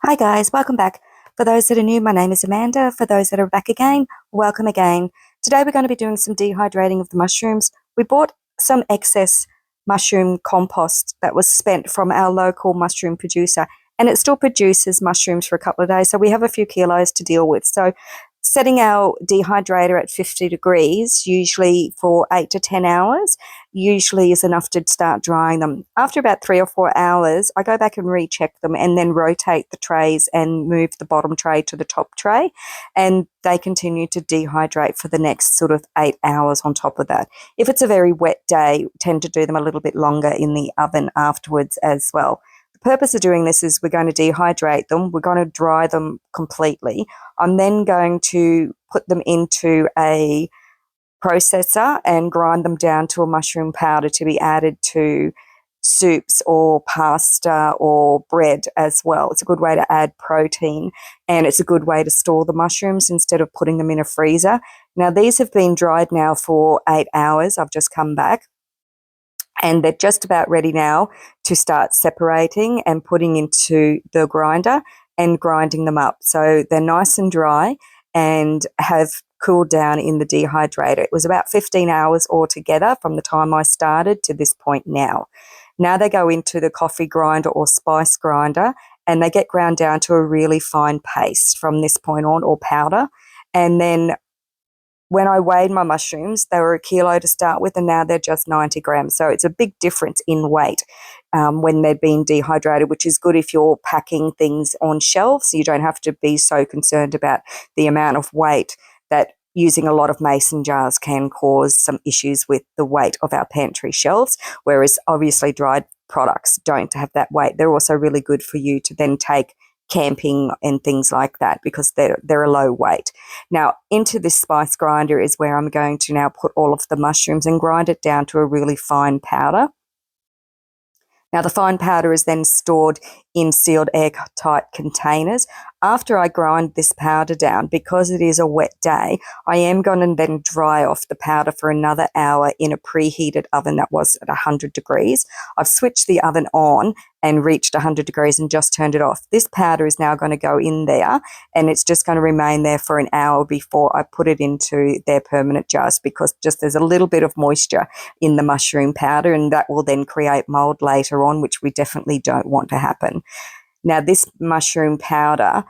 Hi guys, welcome back. For those that are new, my name is Amanda. For those that are back again, welcome again. Today we're going to be doing some dehydrating of the mushrooms. We bought some excess mushroom compost that was spent from our local mushroom producer, and it still produces mushrooms for a couple of days, so we have a few kilos to deal with. So setting our dehydrator at 50 degrees, usually for 8 to 10 hours, usually is enough to start drying them. After about 3 or 4 hours, I go back and recheck them and then rotate the trays and move the bottom tray to the top tray, and they continue to dehydrate for the next sort of 8 hours on top of that. If it's a very wet day, tend to do them a little bit longer in the oven afterwards as well. The purpose of doing this is we're going to dehydrate them, we're going to dry them completely. I'm then going to put them into a processor and grind them down to a mushroom powder to be added to soups or pasta or bread as well. It's a good way to add protein, and it's a good way to store the mushrooms instead of putting them in a freezer. Now, these have been dried now for 8 hours. I've just come back, and they're just about ready now to start separating and putting into the grinder and grinding them up. So they're nice and dry and have cooled down in the dehydrator. It was about 15 hours altogether from the time I started to this point now. Now they go into the coffee grinder or spice grinder, and they get ground down to a really fine paste from this point on, or powder. And then when I weighed my mushrooms, they were a kilo to start with, and now they're just 90 grams. So it's a big difference in weight when they're being dehydrated, which is good if you're packing things on shelves. So you don't have to be so concerned about the amount of weight that using a lot of mason jars can cause some issues with the weight of our pantry shelves, whereas obviously dried products don't have that weight. They're also really good for you to then take camping and things like that because they're a low weight. Now, into this spice grinder is where I'm going to now put all of the mushrooms and grind it down to a really fine powder. Now, the fine powder is then stored in sealed airtight containers. After I grind this powder down, because it is a wet day, I am going to then dry off the powder for another hour in a preheated oven that was at 100 degrees. I've switched the oven on and reached 100 degrees and just turned it off. This powder is now going to go in there, and it's just going to remain there for an hour before I put it into their permanent jars, because just there's a little bit of moisture in the mushroom powder, and that will then create mold later on, which we definitely don't want to happen. Now, this mushroom powder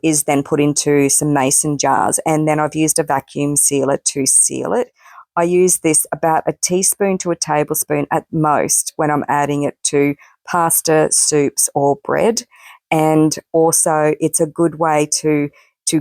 is then put into some mason jars, and then I've used a vacuum sealer to seal it. I use this about a teaspoon to a tablespoon at most when I'm adding it to pasta, soups, or bread. And also it's a good way to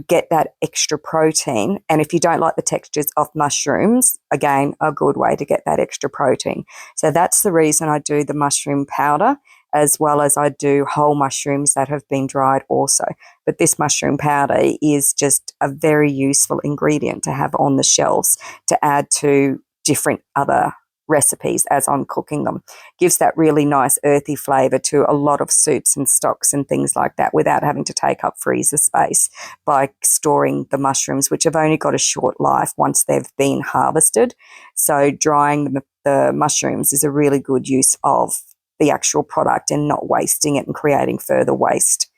get that extra protein. And if you don't like the textures of mushrooms, again, a good way to get that extra protein. So that's the reason I do the mushroom powder, as well as I do whole mushrooms that have been dried also. But this mushroom powder is just a very useful ingredient to have on the shelves to add to different other recipes as I'm cooking them. Gives that really nice earthy flavour to a lot of soups and stocks and things like that without having to take up freezer space by storing the mushrooms, which have only got a short life once they've been harvested. So drying the mushrooms is a really good use of the actual product and not wasting it and creating further waste.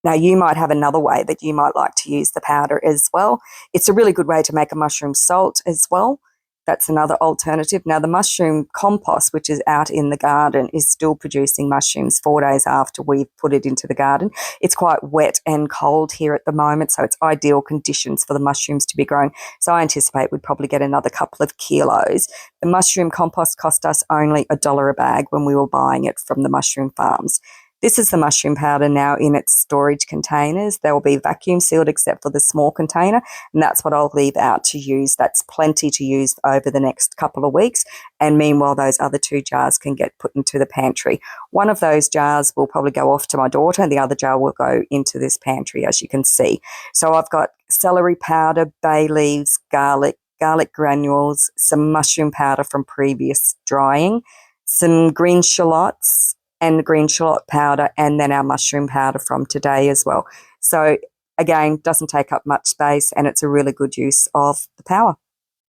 Now, you might have another way that you might like to use the powder as well. It's a really good way to make a mushroom salt as well. That's another alternative. Now, the mushroom compost, which is out in the garden, is still producing mushrooms 4 days after we've put it into the garden. It's quite wet and cold here at the moment, so it's ideal conditions for the mushrooms to be growing. So I anticipate we'd probably get another couple of kilos. The mushroom compost cost us only $1 a bag when we were buying it from the mushroom farms. This is the mushroom powder now in its storage containers. They will be vacuum sealed except for the small container, and that's what I'll leave out to use. That's plenty to use over the next couple of weeks, and meanwhile those other 2 jars can get put into the pantry. One of those jars will probably go off to my daughter, and the other jar will go into this pantry, as you can see. So I've got celery powder, bay leaves, garlic granules, some mushroom powder from previous drying, some green shallots, and the green shallot powder, and then our mushroom powder from today as well. So again, doesn't take up much space, and it's a really good use of the power.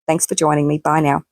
Thanks for joining me. Bye now.